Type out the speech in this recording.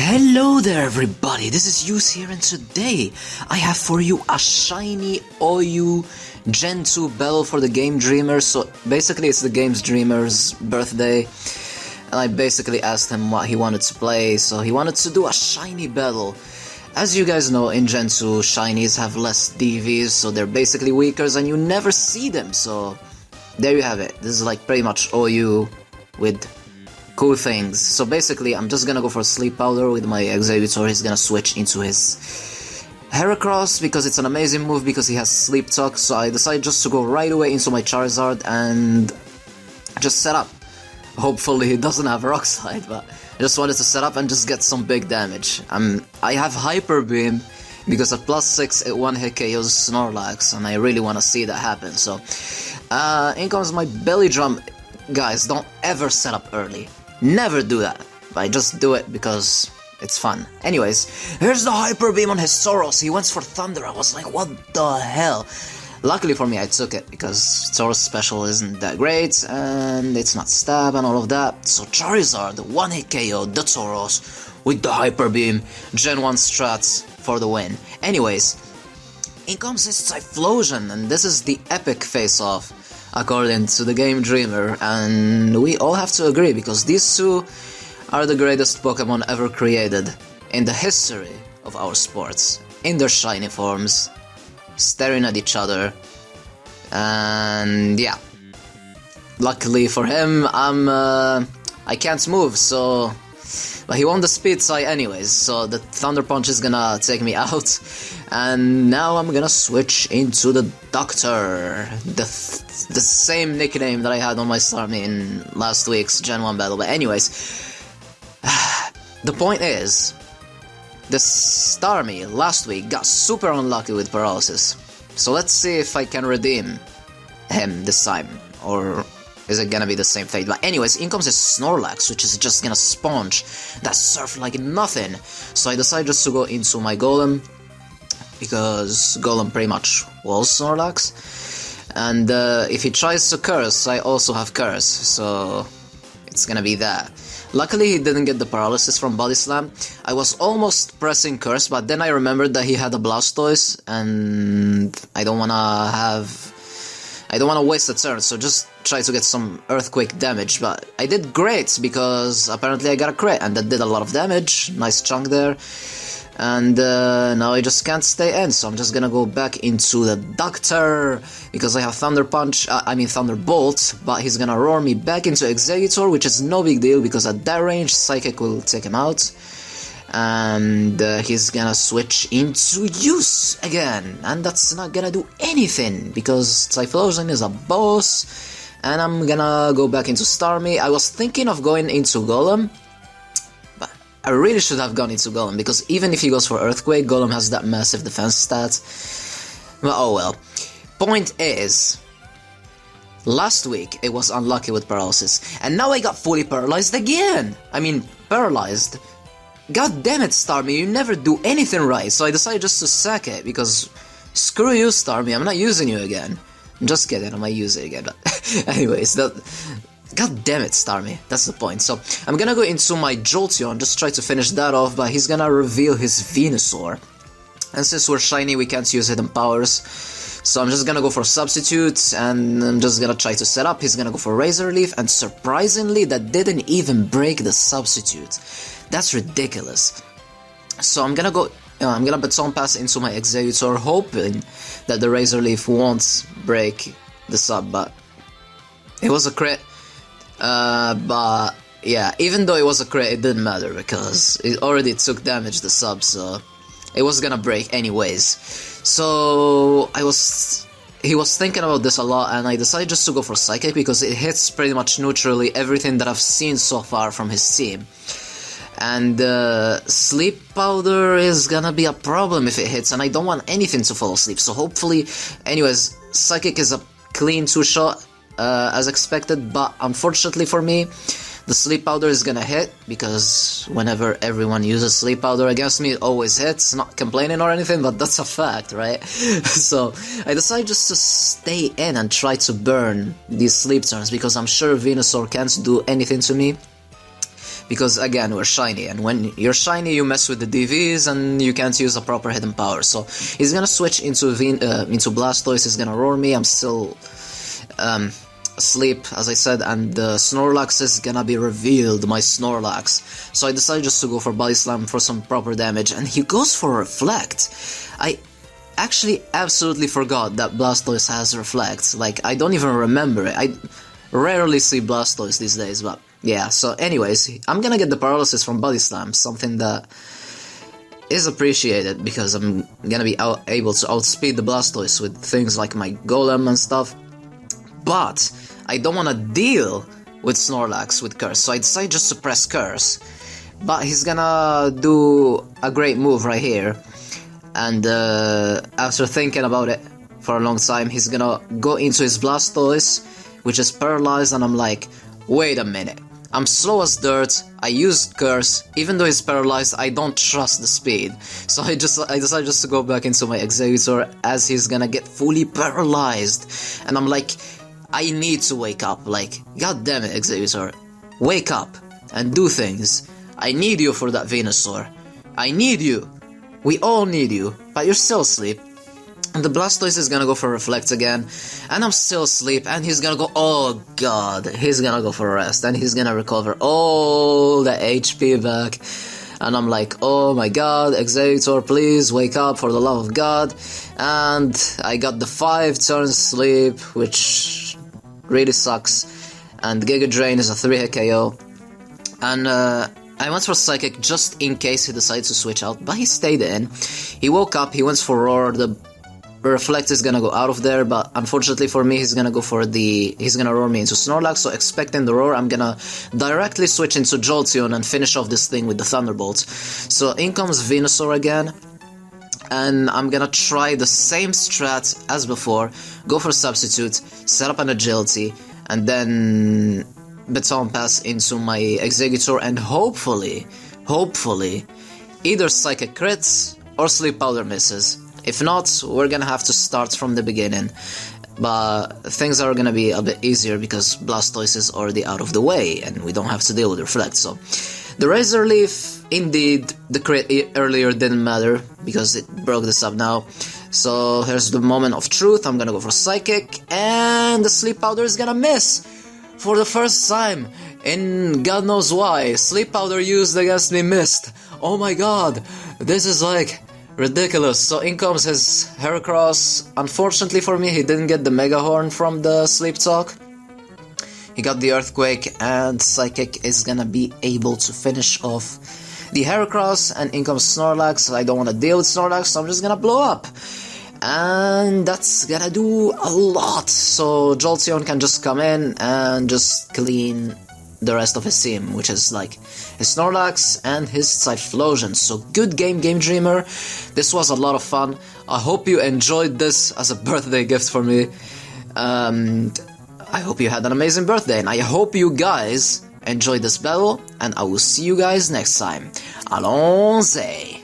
Hello there everybody, this is Yus here, and today I have for you a shiny OU Gen 2 bell for the TheGameDreamer. So basically it's the GameDreamer's birthday, and I basically asked him what he wanted to play, so he wanted to do a shiny battle. As you guys know, in Gen 2, shinies have less DVs, so they're basically weaker and you never see them, so there you have it. This is like pretty much OU with cool things. So basically I'm just gonna go for Sleep Powder with my Executor. He's gonna switch into his Heracross because it's an amazing move because he has Sleep Talk, so I decided just to go right away into my Charizard and just set up. Hopefully he doesn't have Rock Slide, but I just wanted to set up and just get some big damage. I have Hyper Beam because at +6 it one-hit KOs Snorlax, and I really want to see that happen. So in comes my Belly Drum. Guys, don't ever set up early. Never do that. I just do it because it's fun. Anyways, here's the Hyper Beam on his Tauros. He went for Thunder. I was like, what the hell? Luckily for me, I took it because Tauros special isn't that great and it's not stab and all of that. So Charizard, one-hit KO the Tauros with the Hyper Beam. Gen 1 strats for the win. Anyways, in comes his Typhlosion, and this is the epic face-off according to the TheGameDreamer, and we all have to agree because these two are the greatest Pokemon ever created in the history of our sports, in their shiny forms, staring at each other. And yeah, luckily for him, I can't move, so but he won the speed side anyways, so the Thunder Punch is gonna take me out. And now I'm gonna switch into the Doctor, the same nickname that I had on my Starmie in last week's Gen 1 battle. But anyways, the point is, the Starmie last week got super unlucky with paralysis. So let's see if I can redeem him this time, or is it gonna be the same fate? But anyways, in comes his Snorlax, which is just gonna sponge that Surf like nothing. So I decided just to go into my Golem, because Golem pretty much was Snorlax. And if he tries to Curse, I also have Curse, so it's gonna be that. Luckily he didn't get the paralysis from Body Slam. I was almost pressing Curse, but then I remembered that he had a Blastoise, and I don't wanna waste a turn, so just try to get some Earthquake damage. But I did great because apparently I got a crit, and that did a lot of damage. Nice chunk there. And now I just can't stay in, so I'm just gonna go back into the Doctor because I have Thunder Punch, Thunderbolt, but he's gonna roar me back into Executor, which is no big deal because at that range Psychic will take him out. And he's gonna switch into Use again, and that's not gonna do anything because Typhlosion is a boss. And I'm gonna go back into Starmie. I was thinking of going into Golem, but I really should have gone into Golem because even if he goes for Earthquake, Golem has that massive defense stat. But oh well. Point is, last week it was unlucky with paralysis, and now I got fully paralyzed again. Paralyzed. God damn it, Starmie, you never do anything right. So I decided just to sack it because screw you, Starmie, I'm not using you again. I'm just kidding, I might use it again, but anyways, god damn it, Starmie, that's the point. So I'm gonna go into my Jolteon, just try to finish that off, but he's gonna reveal his Venusaur. And since we're shiny, we can't use hidden powers. So I'm just gonna go for Substitute, and I'm just gonna try to set up. He's gonna go for Razor Leaf, and surprisingly, that didn't even break the Substitute. That's ridiculous. So I'm gonna Baton Pass into my Executor, hoping that the Razor Leaf won't break the sub, but it was a crit. But yeah, even though it was a crit, it didn't matter because it already took damage, the sub, so it was gonna break anyways. So he was thinking about this a lot, and I decided just to go for Psychic because it hits pretty much neutrally everything that I've seen so far from his team. And Sleep Powder is gonna be a problem if it hits, and I don't want anything to fall asleep, so hopefully... Anyways, Psychic is a clean 2-shot, as expected, but unfortunately for me, the Sleep Powder is gonna hit, because whenever everyone uses Sleep Powder against me, it always hits. Not complaining or anything, but that's a fact, right? So, I decided just to stay in and try to burn these sleep turns, because I'm sure Venusaur can't do anything to me. because again, we're shiny, and when you're shiny you mess with the DVs and you can't use a proper hidden power. So he's gonna switch into Blastoise, he's gonna roar me, I'm still asleep, as I said, and the Snorlax is gonna be revealed, my Snorlax. So I decided just to go for Body Slam for some proper damage, and he goes for Reflect. I actually absolutely forgot that Blastoise has Reflect, like, I don't even remember it. I rarely see Blastoise these days, but yeah, so anyways, I'm gonna get the paralysis from Body Slam, something that is appreciated, because I'm gonna be able to outspeed the Blastoise with things like my Golem and stuff. But I don't want to deal with Snorlax with Curse, so I decide just to press Curse. But he's gonna do a great move right here, and after thinking about it for a long time, he's gonna go into his Blastoise, which is paralyzed, and I'm like, wait a minute, I'm slow as dirt, I used Curse, even though he's paralyzed, I don't trust the speed. So I decided just to go back into my Executor as he's gonna get fully paralyzed, and I'm like, I need to wake up, like, god damn it, Executor, wake up and do things. I need you for that Venusaur. I need you. We all need you, but you're still asleep. And the Blastoise is gonna go for Reflect again, and I'm still asleep, and he's gonna go, oh god, he's gonna go for Rest, and he's gonna recover all the HP back. And I'm like, oh my god, Executor, please wake up for the love of God. And I got the 5 turns sleep, which really sucks, and Giga Drain is a 3-hit KO, and I went for Psychic just in case he decided to switch out, but he stayed in. He woke up, he went for Roar, the Reflect is gonna go out of there, but unfortunately for me, he's gonna roar me into Snorlax, so expecting the Roar, I'm gonna directly switch into Jolteon and finish off this thing with the Thunderbolt. So in comes Venusaur again, and I'm gonna try the same strat as before, go for Substitute, set up an Agility, and then Baton Pass into my Executor, and hopefully, either Psychic crits or Sleep Powder misses. If not, we're gonna have to start from the beginning, but things are gonna be a bit easier because Blastoise is already out of the way, and we don't have to deal with Reflect, so... The Razor Leaf, indeed, the crit earlier didn't matter, because it broke this up now. So here's the moment of truth, I'm gonna go for Psychic, and the Sleep Powder is gonna miss! For the first time, in God knows why, Sleep Powder used against me missed! Oh my god, this is like... ridiculous. So in comes his Heracross. Unfortunately for me, he didn't get the Mega Horn from the Sleep Talk. He got the Earthquake, and Psychic is gonna be able to finish off the Heracross, and in comes Snorlax. I don't want to deal with Snorlax, so I'm just gonna blow up. And that's gonna do a lot. So Jolteon can just come in and just clean the rest of his team, which is like his Snorlax and his Typhlosion. So good game, Game Dreamer. This was a lot of fun. I hope you enjoyed this as a birthday gift for me. I hope you had an amazing birthday, and I hope you guys enjoyed this battle, and I will see you guys next time. Allons-y!